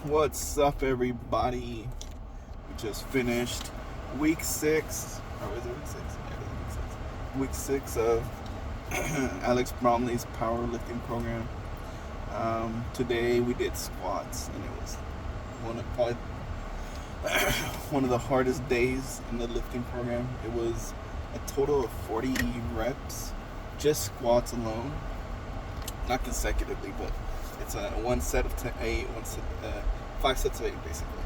What's up, everybody? We just finished week 6. Or is it week 6? Yeah, it is week 6. Week 6 of Alex Bromley's powerlifting program. Today we did squats, and it was probably one of the hardest days in the lifting program. It was a total of 40 reps, just squats alone, not consecutively, but it's one set of 8, 5 sets of 8 basically.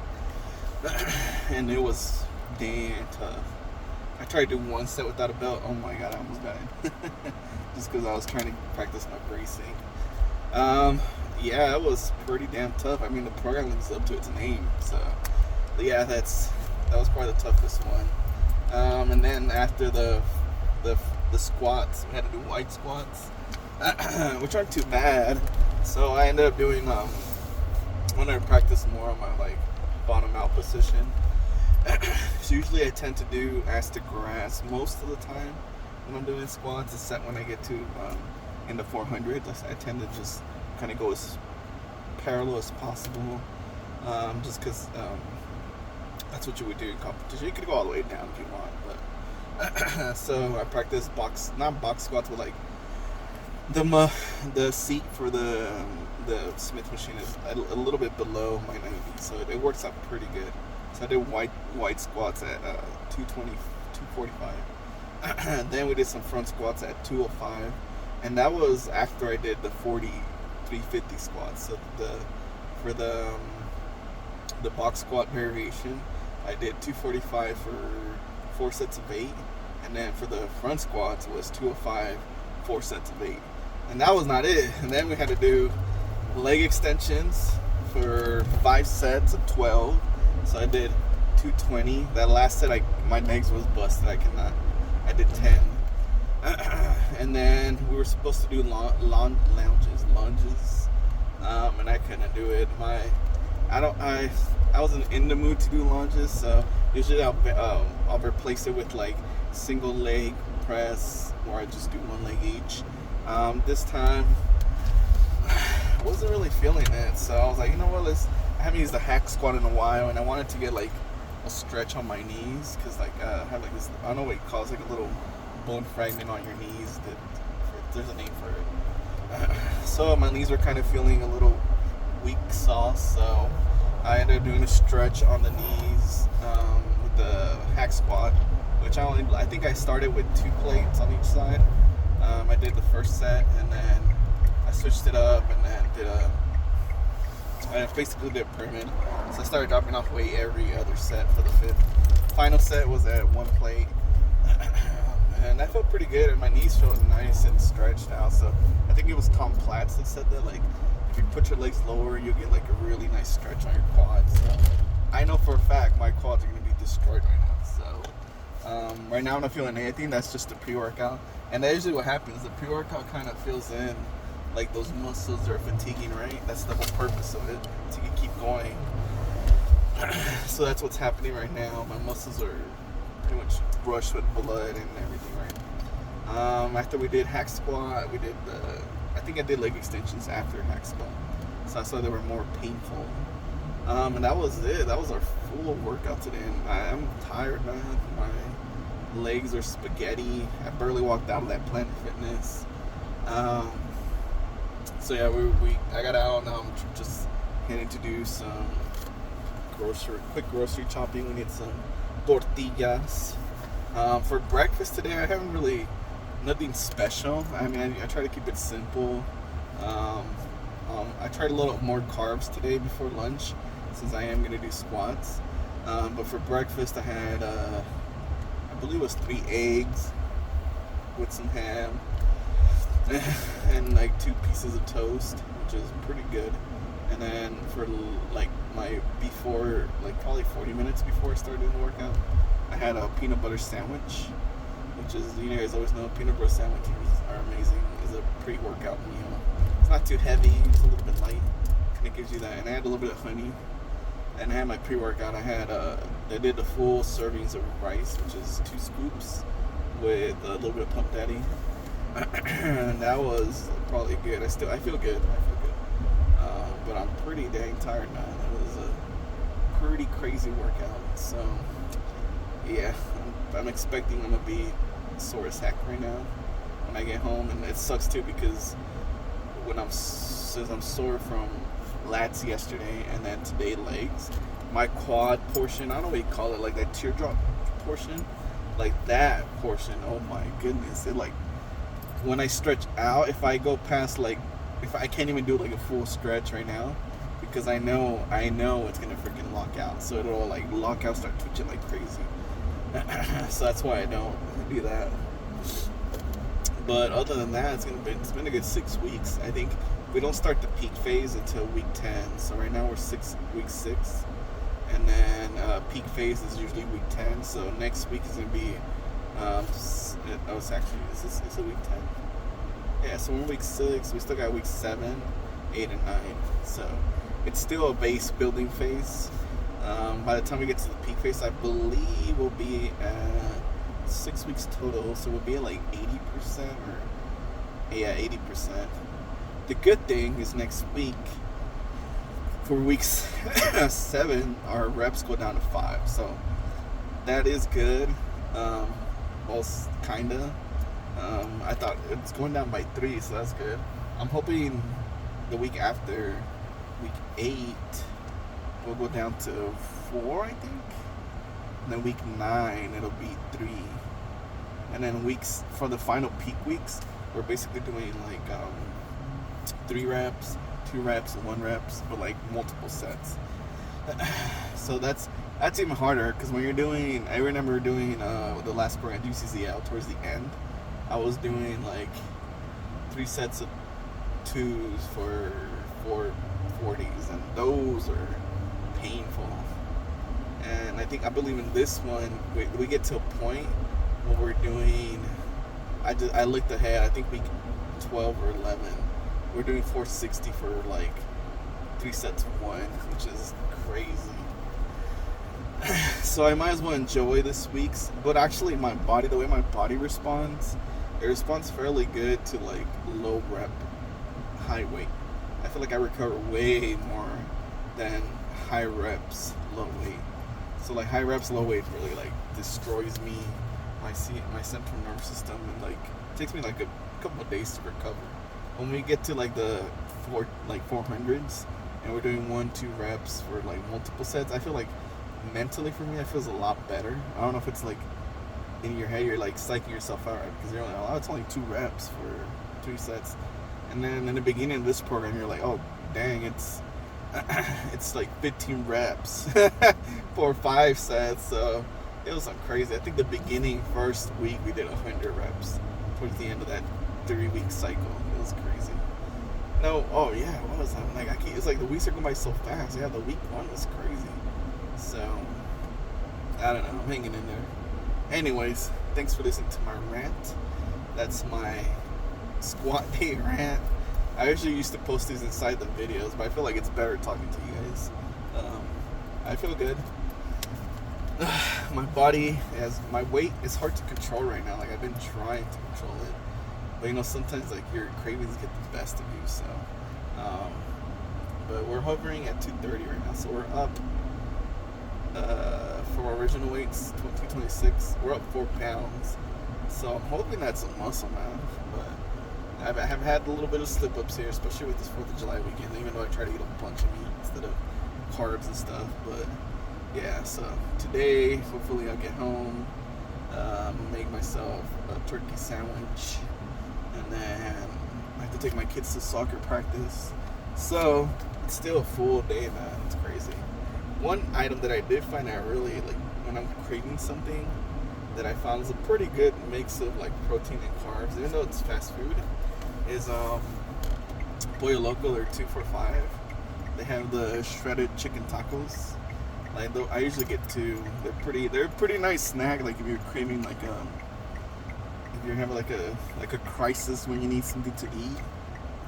And it was damn tough. I tried to do one set without a belt. Oh my god, I almost died. Just because I was trying to practice my bracing. Yeah, it was pretty damn tough. I mean, the program lives up to its name. So yeah, that was probably the toughest one. And then after the squats, we had to do wide squats, which aren't too bad. So I ended up doing when I practice more on my bottom out position. So usually I tend to do ass to grass most of the time when I'm doing squats, except when I get to in the 400s. I tend to just kind of go as parallel as possible, just because that's what you would do in competition. You could go all the way down if you want, but so I practice not box squats, but the seat for the Smith machine is a little bit below my 90, so it works out pretty good. So I did wide squats at 220, 245. Then we did some front squats at 205, and that was after I did the 40, 350 squats. So for the box squat variation, I did 245 for 4 sets of 8, and then for the front squats it was 205, 4 sets of 8. And that was not it. And then we had to do leg extensions for 5 sets of 12. So I did 220. That last set, my legs was busted. I did 10. And then we were supposed to do lunges. And I couldn't do it. I wasn't in the mood to do lunges. So usually I'll replace it with single leg press, or I just do one leg each. This time I wasn't really feeling it, so I was like, you know what, I haven't used the hack squat in a while, and I wanted to get a stretch on my knees, because I have this, I don't know what it calls, a little bone fragment on your knees, there's a name for it. So my knees were kind of feeling a little weak sauce, so I ended up doing a stretch on the knees with the hack squat, which I think I started with 2 plates on each side. I did the first set, and then I switched it up, and then I basically did a pyramid. So I started dropping off weight every other set for the 5th. Final set was at 1 plate, and that felt pretty good, and my knees felt nice and stretched out. So I think it was Tom Platz that said that if you put your legs lower, you'll get a really nice stretch on your quads. So I know for a fact my quads are going to be destroyed right now. So right now I'm not feeling anything. That's just a pre-workout. And that's usually what happens. The pre-workout kind of fills in those muscles are fatiguing, right? That's the whole purpose of it, so you can keep going. So that's what's happening right now. My muscles are pretty much rushed with blood and everything right now. After we did hack squat, I think I did leg extensions after hack squat, so I saw they were more painful. And that was it. That was our full workout today. And I'm tired, man. My legs are spaghetti. I barely walked out of that Planet Fitness. So yeah, I got out. Now I'm just heading to do some quick grocery shopping. We need some tortillas. For breakfast today, I haven't really nothing special. I mean, I try to keep it simple. I tried a little more carbs today before lunch, since I am gonna do squats. But for breakfast, I had I believe it was 3 eggs with some ham and 2 pieces of toast, which is pretty good. And then for my before, probably 40 minutes before I started doing the workout, I had a peanut butter sandwich, which is, you guys always know peanut butter sandwiches are amazing. It's a pre-workout meal. It's not too heavy, it's a little bit light, and it gives you that. And I had a little bit of honey. And I had my pre-workout. I did the full servings of rice, which is 2 scoops with a little bit of Pump Daddy. And that was probably good. I feel good. But I'm pretty dang tired now. pretty crazy workout. So yeah, I'm expecting I'm gonna be sore as heck right now when I get home, and it sucks too because since I'm sore from lats yesterday and then today legs, my quad portion, I don't know what you call it, like that teardrop portion, like that portion, oh my goodness, it like, when I stretch out, if I go past like, if I can't even do like a full stretch right now, because I know it's gonna freaking lock out, so it'll like lock out, start twitching like crazy. So that's why I don't do that. But other than that, it's been a good 6 weeks. I think we don't start the peak phase until week 10. So right now we're week 6, and then peak phase is usually week 10. So next week is gonna be is it week 10? Yeah. So we're in week 6. We still got week 7, 8, and 9. So it's still a base building phase. By the time we get to the peak phase, I believe we'll be at 6 weeks total, so we'll be at like 80% or 80%. The good thing is next week, for weeks 7, our reps go down to 5, so that is good. Well, kinda. I thought it's going down by 3, so that's good. I'm hoping the week after, week 8, we'll go down to 4, I think. And then week 9, it'll be 3. And then weeks for the final peak weeks, we're basically doing like 3 reps, 2 reps, and 1 reps, but like multiple sets. So that's even harder, because when you're doing, I remember doing the last program, UCZL, towards the end, I was doing like 3 sets of 2s for 440s, and those are painful. And I believe in this one, we get to a point where we're doing, I looked ahead, I think week 12 or 11, we're doing 460 for like 3 sets of 1, which is crazy. So I might as well enjoy this week's, but actually the way my body responds, it responds fairly good to like low rep, high weight. I feel like I recover way more than high reps, low weight. So like high reps, low weight really like destroys me, my central nervous system, and like it takes me like a couple of days to recover. When we get to like the 400s and we're doing 1-2 reps for like multiple sets, I feel like mentally for me, it feels a lot better. I don't know if it's like in your head you're like psyching yourself out, right? Because you're like, oh, it's only 2 reps for 3 sets, and then in the beginning of this program you're like, oh dang, it's like 15 reps for 5 sets. So it was like crazy. I think the beginning first week we did 100 reps towards the end of that 3-week cycle. It was crazy. Oh yeah, what was that? Like it's like the weeks are going by so fast. Yeah, the week 1 was crazy. So I don't know, I'm hanging in there. Anyways, thanks for listening to my rant. That's my squat day rant. I usually used to post these inside the videos, but I feel like it's better talking to you guys. I feel good. My body my weight is hard to control right now. Like I've been trying to control it, but sometimes like your cravings get the best of you. So, but we're hovering at 230 right now, so we're up. From our original weights, 226, we're up 4 pounds. So I'm hoping that's a muscle mass, but I have had a little bit of slip-ups here, especially with this 4th of July weekend, even though I try to eat a bunch of meat instead of carbs and stuff. But yeah, so today, hopefully I'll get home, make myself a turkey sandwich, and then I have to take my kids to soccer practice. So it's still a full day, man. It's crazy. One item that I did find I really like when I'm craving something that I found is a pretty good mix of like protein and carbs, even though it's fast food, is Pollo Loco or 245. They have the shredded chicken tacos. Like I usually get 2. They're a pretty nice snack. Like if you're craving like if you're having like a crisis when you need something to eat.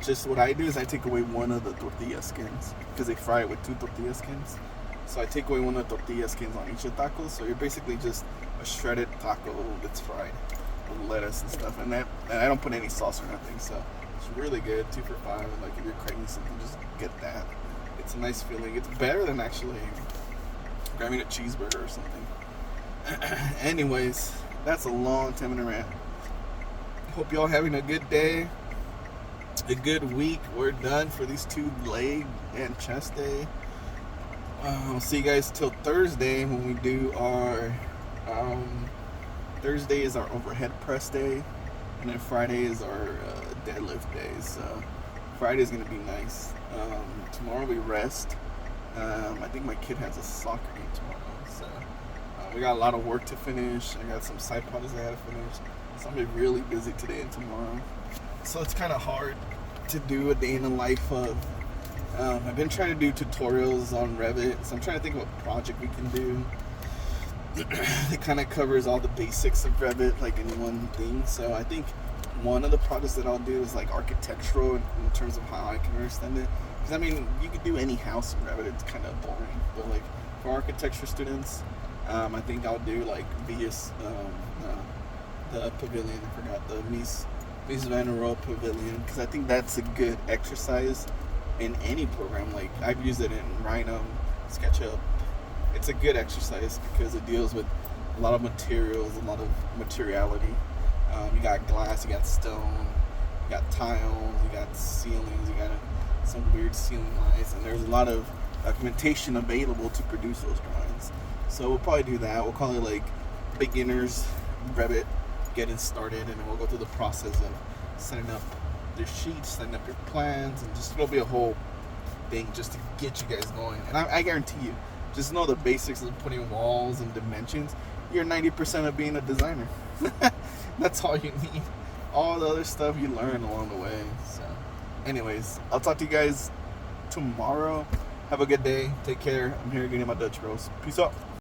Just what I do is I take away one of the tortilla skins because they fry it with 2 tortilla skins. So I take away one of the tortilla skins on each of the tacos. So you're basically just a shredded taco that's fried with lettuce and stuff. And I don't put any sauce or nothing. So it's really good, 2 for $5. And like if you're craving something, just get that. It's a nice feeling. It's better than actually grabbing a cheeseburger or something. Anyways, that's a long 10-minute rant. Hope y'all having a good day, a good week. We're done for these 2 leg and chest day. I'll see you guys till Thursday when we do our Thursday is our overhead press day, and then Friday is our deadlift day. So Friday's gonna be nice. Tomorrow we rest. I think my kid has a soccer game tomorrow, so we got a lot of work to finish. I got some side projects I gotta finish, so I'm gonna be really busy today and tomorrow. So it's kind of hard to do a day in the life of. I've been trying to do tutorials on Revit, so I'm trying to think of what project we can do. It kind of covers all the basics of Revit, like in one thing. So I think one of the projects that I'll do is like architectural in terms of how I can understand it. Because I mean, you could do any house in Revit; it's kind of boring. But like for architecture students, I think I'll do like the pavilion. I forgot the Mies van der Rohe pavilion, because I think that's a good exercise in any program. Like I've used it in Rhino, SketchUp. It's a good exercise because it deals with a lot of materials, a lot of materiality. You got glass, you got stone, you got tiles, you got ceilings, you got some weird ceiling lines, and there's a lot of documentation available to produce those drawings. So we'll probably do that. We'll call it like beginners Revit, getting started, and then we'll go through the process of setting up your sheets, setting up your plans, and just it'll be a whole thing just to get you guys going. And I guarantee you, just know the basics of putting walls and dimensions. You're 90% of being a designer. That's all you need. All the other stuff you learn along the way. So anyways, I'll talk to you guys tomorrow. Have a good day. Take care. I'm here getting my Dutch Bros. Peace out.